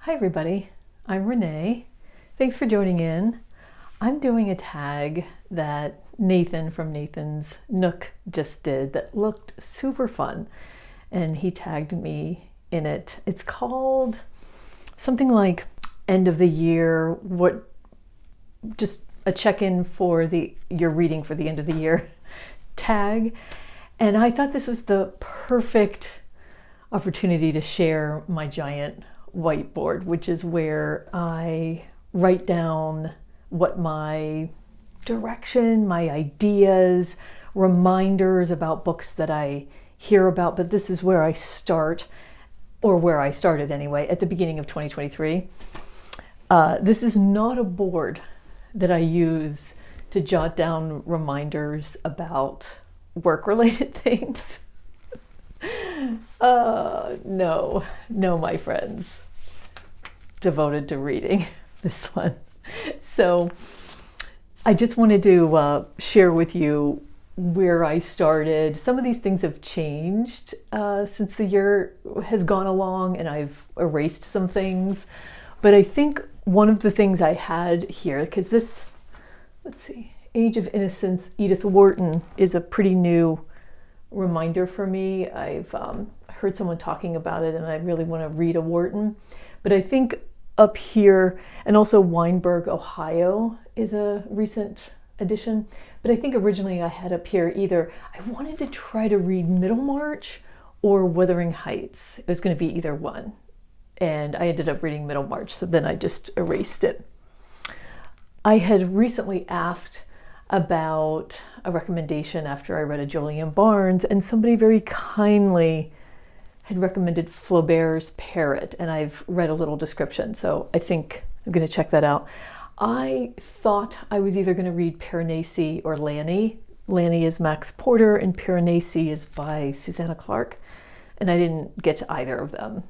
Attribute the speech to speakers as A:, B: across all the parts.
A: Hi everybody, I'm Renee. Thanks for joining in. I'm doing a tag that Nathan from Nathan's Nook just did that looked super fun, and he tagged me in it. It's called something like end of the year, just a check-in for your reading for the end of the year tag. And I thought this was the perfect opportunity to share my giant whiteboard, which is where I write down what my direction, my ideas, reminders about books that I hear about, but this is where I start, or where I started anyway, at the beginning of 2023. This is not a board that I use to jot down reminders about work-related things. No, my friends. Devoted to reading this one. So I just wanted to share with you where I started. Some of these things have changed since the year has gone along, and I've erased some things. But I think one of the things I had here, because this, let's see, Age of Innocence, Edith Wharton, is a pretty new reminder for me. I've heard someone talking about it, and I really want to read a Wharton. But I think up here, and also Weinberg, Ohio is a recent addition. But I think originally I had up here either I wanted to try to read Middlemarch or Wuthering Heights. It was going to be either one. And I ended up reading Middlemarch, so then I just erased it. I had recently asked about a recommendation after I read a Julian Barnes, and somebody very kindly had recommended Flaubert's Parrot, and I've read a little description, so I think I'm going to check that out. I thought I was either going to read Piranesi or Lanny. Lanny is Max Porter, and Piranesi is by Susanna Clarke, and I didn't get to either of them.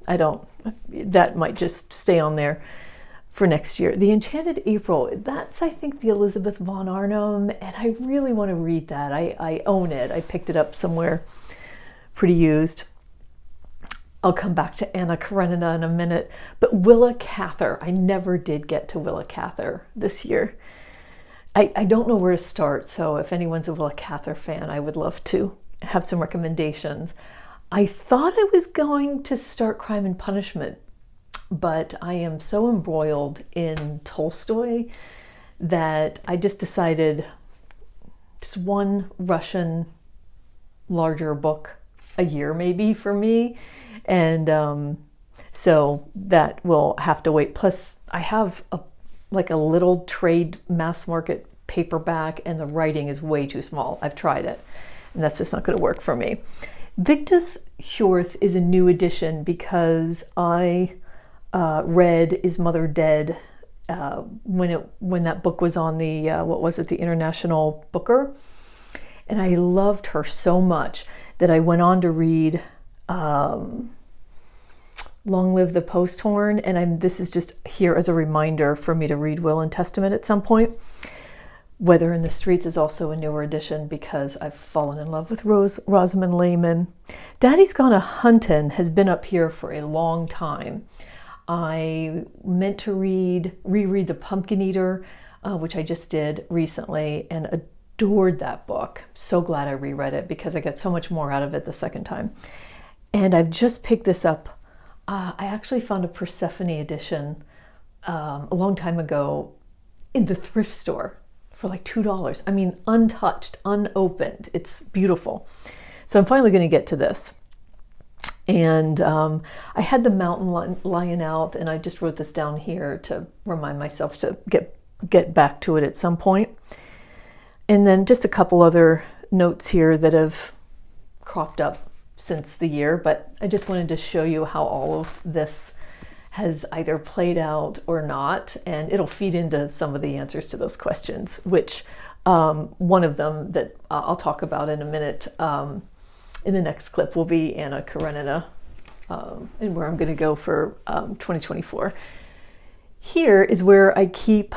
A: That might just stay on there for next year. The Enchanted April, that's I think the Elizabeth von Arnim, and I really want to read that. I own it. I picked it up somewhere pretty used. I'll come back to Anna Karenina in a minute, but Willa Cather, I never did get to Willa Cather this year. I don't know where to start, so if anyone's a Willa Cather fan, I would love to have some recommendations. I thought I was going to start Crime and Punishment, but I am so embroiled in Tolstoy that I just decided just one Russian larger book a year maybe for me. And so that will have to wait. Plus I have a little trade mass market paperback, and the writing is way too small. I've tried it, and that's just not going to work for me. Victus Hjorth is a new edition because I read Is Mother Dead when that book was on the the International Booker, and I loved her so much that I went on to read Long Live the Posthorn, and this is just here as a reminder for me to read Will and Testament at some point. Weather in the Streets is also a newer edition because I've fallen in love with Rosamund Lehman. Daddy's Gone a-Huntin' has been up here for a long time. I meant to reread The Pumpkin Eater, which I just did recently, and adored that book. So glad I reread it because I got so much more out of it the second time. And I've just picked this up. I actually found a Persephone edition a long time ago in the thrift store for like $2. I mean, untouched, unopened. It's beautiful. So I'm finally going to get to this. And I had The Mountain Lion out, and I just wrote this down here to remind myself to get back to it at some point. And then just a couple other notes here that have cropped up since the year, but I just wanted to show you how all of this has either played out or not, and it'll feed into some of the answers to those questions, which one of them that I'll talk about in a minute in the next clip will be Anna Karenina, and where I'm going to go for 2024. Here is where I keep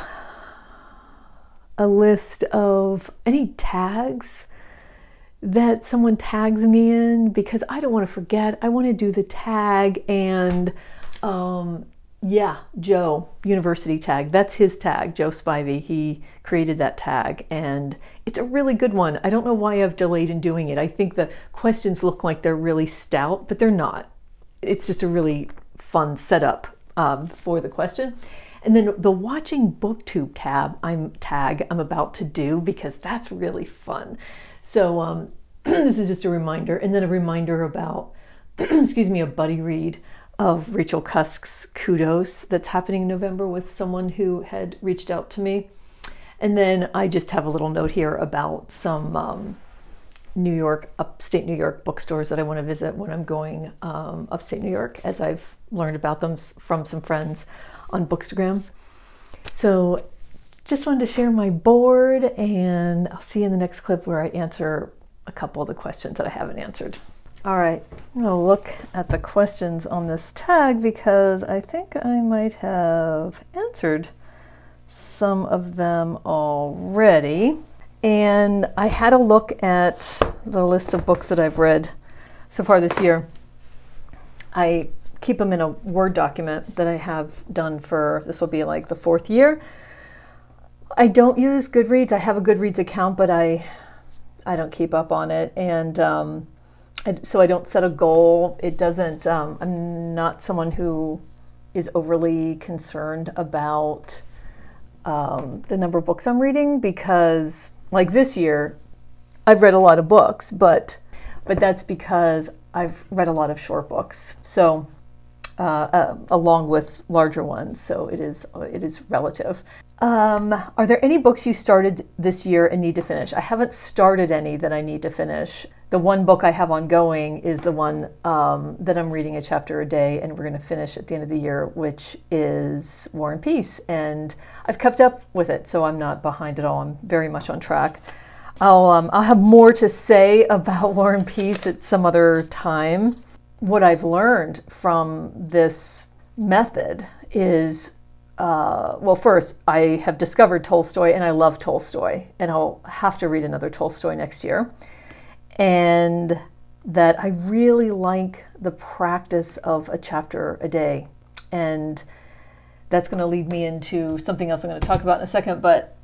A: a list of any tags that someone tags me in, because I don't want to forget. I want to do the tag and Yeah, Joe, University Tag. That's his tag, Joe Spivey. He created that tag, and it's a really good one. I don't know why I've delayed in doing it. I think the questions look like they're really stout, but they're not. It's just a really fun setup for the question. And then the watching BookTube tag I'm about to do, because that's really fun. So this is just a reminder, and then a reminder about, excuse me, a buddy read of Rachel Cusk's Kudos that's happening in November with someone who had reached out to me. And then I just have a little note here about some upstate New York bookstores that I want to visit when I'm going upstate New York, as I've learned about them from some friends on Bookstagram. So just wanted to share my board, and I'll see you in the next clip where I answer a couple of the questions that I haven't answered. All right, I'm gonna look at the questions on this tag because I think I might have answered some of them already. And I had a look at the list of books that I've read so far this year. I keep them in a Word document that I have done for, this will be like the 4th year. I don't use Goodreads. I have a Goodreads account, but I don't keep up on it. And so I don't set a goal. It doesn't, I'm not someone who is overly concerned about the number of books I'm reading, because like this year, I've read a lot of books, but that's because I've read a lot of short books. So along with larger ones, so it is relative. Are there any books you started this year and need to finish? I haven't started any that I need to finish. The one book I have ongoing is the one that I'm reading a chapter a day, and we're going to finish at the end of the year, which is War and Peace. And I've kept up with it, so I'm not behind at all. I'm very much on track. I'll have more to say about War and Peace at some other time. What I've learned from this method is, well, first, I have discovered Tolstoy, and I love Tolstoy, and I'll have to read another Tolstoy next year. And that I really like the practice of a chapter a day. And that's going to lead me into something else I'm going to talk about in a second, but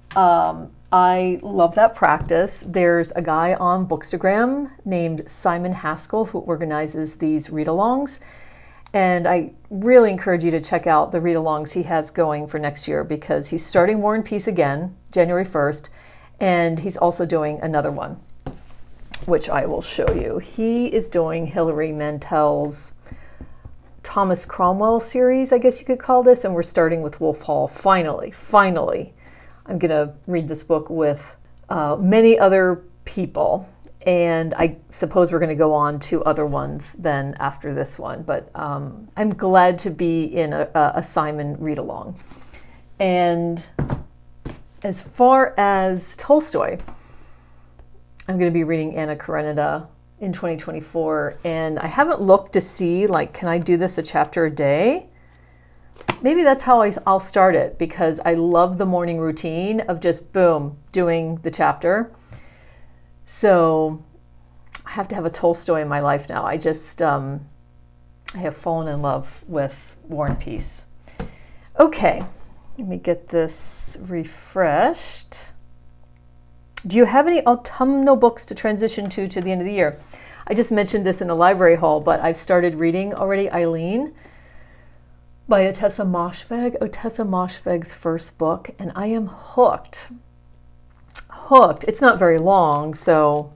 A: I love that practice. There's a guy on Bookstagram named Simon Haisell who organizes these read-alongs. And I really encourage you to check out the read-alongs he has going for next year, because he's starting War and Peace again, January 1st, and he's also doing another one, which I will show you. He is doing Hilary Mantel's Thomas Cromwell series, I guess you could call this, and we're starting with Wolf Hall. Finally, I'm going to read this book with many other people, and I suppose we're going to go on to other ones then after this one, but I'm glad to be in a Simon read-along. And as far as Tolstoy, I'm going to be reading Anna Karenina in 2024, and I haven't looked to see, like, can I do this a chapter a day? Maybe that's how I'll start it, because I love the morning routine of just, boom, doing the chapter. So I have to have a Tolstoy in my life now. I just, I have fallen in love with War and Peace. Okay, let me get this refreshed. Do you have any autumnal books to transition to the end of the year? I just mentioned this in the library haul, but I've started reading already Eileen by Ottessa Moshfegh's first book, and I am hooked. It's not very long, so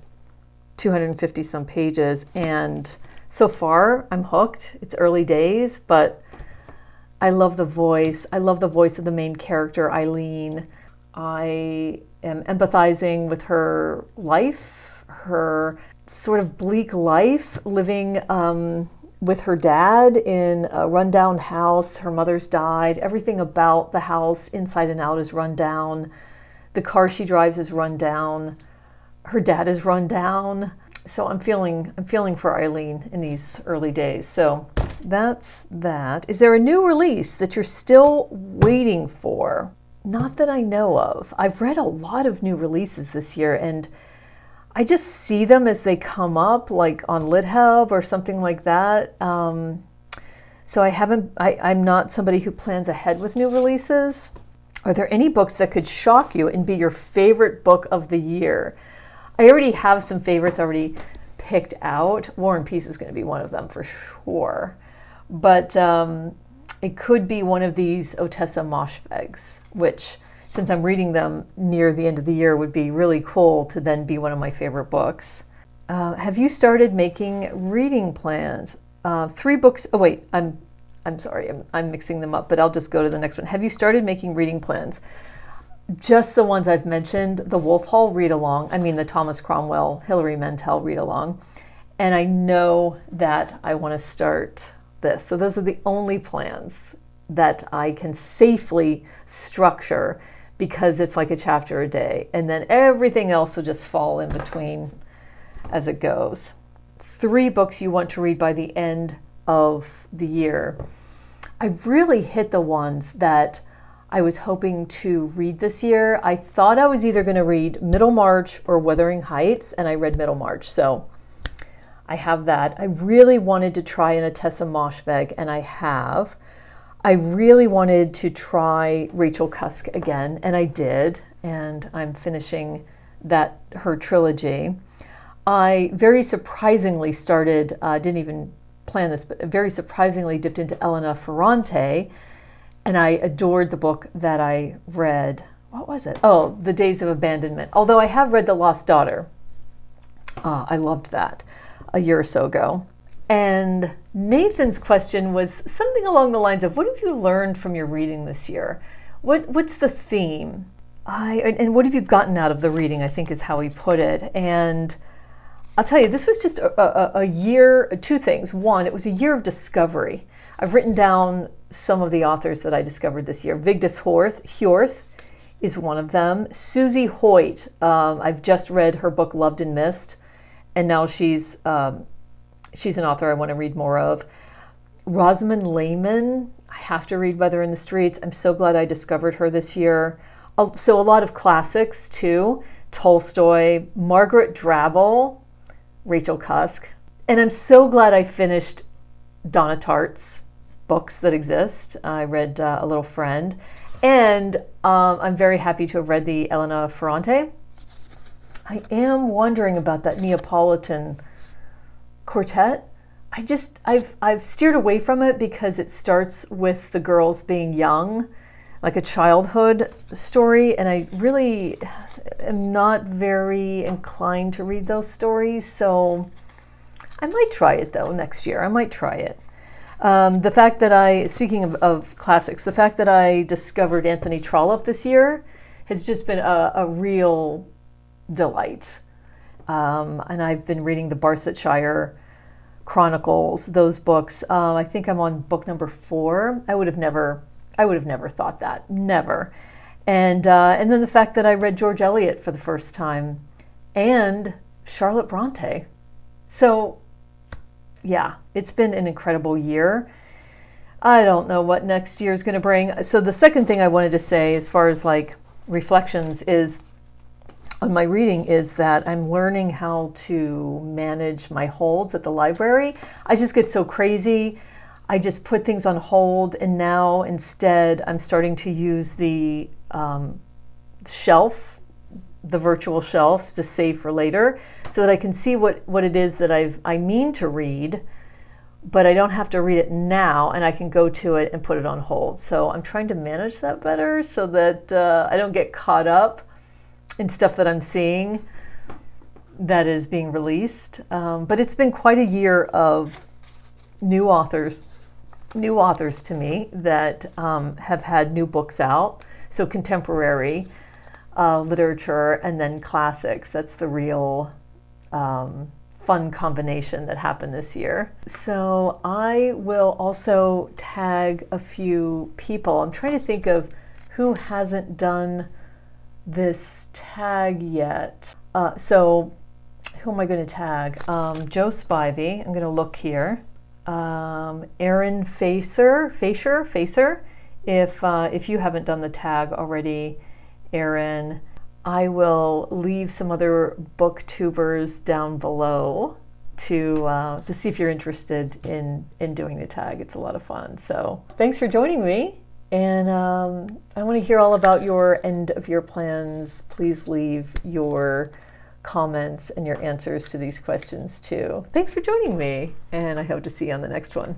A: 250 some pages, and so far I'm hooked. It's early days, but I love the voice. I love the voice of the main character, Eileen. I am empathizing with her life, her sort of bleak life, living with her dad in a rundown house. Her mother's died. Everything about the house, inside and out, is run down. The car she drives is run down. Her dad is run down. So I'm feeling for Eileen in these early days. So that's that. Is there a new release that you're still waiting for? Not that I know of. I've read a lot of new releases this year, and I just see them as they come up, like on LitHub or something like that. So I'm not somebody who plans ahead with new releases. Are there any books that could shock you and be your favorite book of the year? I already have some favorites already picked out. War and Peace is going to be one of them for sure. But it could be one of these Ottessa Moshfeghs, which, since I'm reading them near the end of the year, would be really cool to then be one of my favorite books. Have you started making reading plans? 3 books. Oh wait, I'm sorry, I'm mixing them up, but I'll just go to the next one. Have you started making reading plans? Just the ones I've mentioned, the Wolf Hall read-along, the Thomas Cromwell, Hilary Mantel read-along, and I know that I want to start this. So those are the only plans that I can safely structure, because it's like a chapter a day, and then everything else will just fall in between as it goes. 3 books you want to read by the end of the year. I've really hit the ones that I was hoping to read this year. I thought I was either going to read Middlemarch or Wuthering Heights, and I read Middlemarch, so I have that. I really wanted to try an Ottessa Moshfegh, and I have. I really wanted to try Rachel Cusk again, and I did, and I'm finishing her trilogy. I very surprisingly started, didn't even plan this, but very surprisingly dipped into Elena Ferrante, and I adored the book that I read. What was it? Oh, The Days of Abandonment. Although I have read The Lost Daughter. I loved that a year or so ago. And Nathan's question was something along the lines of, what have you learned from your reading this year? What's the theme? And what have you gotten out of the reading, I think is how he put it. And I'll tell you, this was just a year, 2 things. One, it was a year of discovery. I've written down some of the authors that I discovered this year. Vigdis Hjorth is one of them. Susie Hoyt, I've just read her book Loved and Missed, and now she's an author I want to read more of. Rosamund Lehman, I have to read Weather in the Streets. I'm so glad I discovered her this year. So a lot of classics too. Tolstoy, Margaret Drabble, Rachel Cusk. And I'm so glad I finished Donna Tartt's books that exist. I read A Little Friend. And I'm very happy to have read the Elena Ferrante. I am wondering about that Neapolitan quartet. I've steered away from it because it starts with the girls being young, like a childhood story, and I really am not very inclined to read those stories, so I might try it though next year. I might try it. The fact that speaking of classics, the fact that I discovered Anthony Trollope this year has just been a real delight. And I've been reading the Barsetshire Chronicles, those books. I think I'm on book number 4. I would have never thought that, never. And then the fact that I read George Eliot for the first time and Charlotte Bronte. So yeah, it's been an incredible year. I don't know what next year is going to bring. So the second thing I wanted to say as far as like reflections is on my reading is that I'm learning how to manage my holds at the library. I just get so crazy. I just put things on hold, and now instead I'm starting to use the shelf, the virtual shelves, to save for later, so that I can see what it is that I mean to read, but I don't have to read it now, and I can go to it and put it on hold. So I'm trying to manage that better so that I don't get caught up in stuff that I'm seeing that is being released. But it's been quite a year of new authors to me that have had new books out. So contemporary literature and then classics. That's the real fun combination that happened this year. So I will also tag a few people. I'm trying to think of who hasn't done this tag yet. So who am I going to tag? Joe Spivey. I'm going to look here. Aaron Facer. If you haven't done the tag already, Aaron, I will leave some other booktubers down below to see if you're interested in doing the tag. It's a lot of fun. So thanks for joining me. And I want to hear all about your end of year plans. Please leave your comments and your answers to these questions too. Thanks for joining me, and I hope to see you on the next one.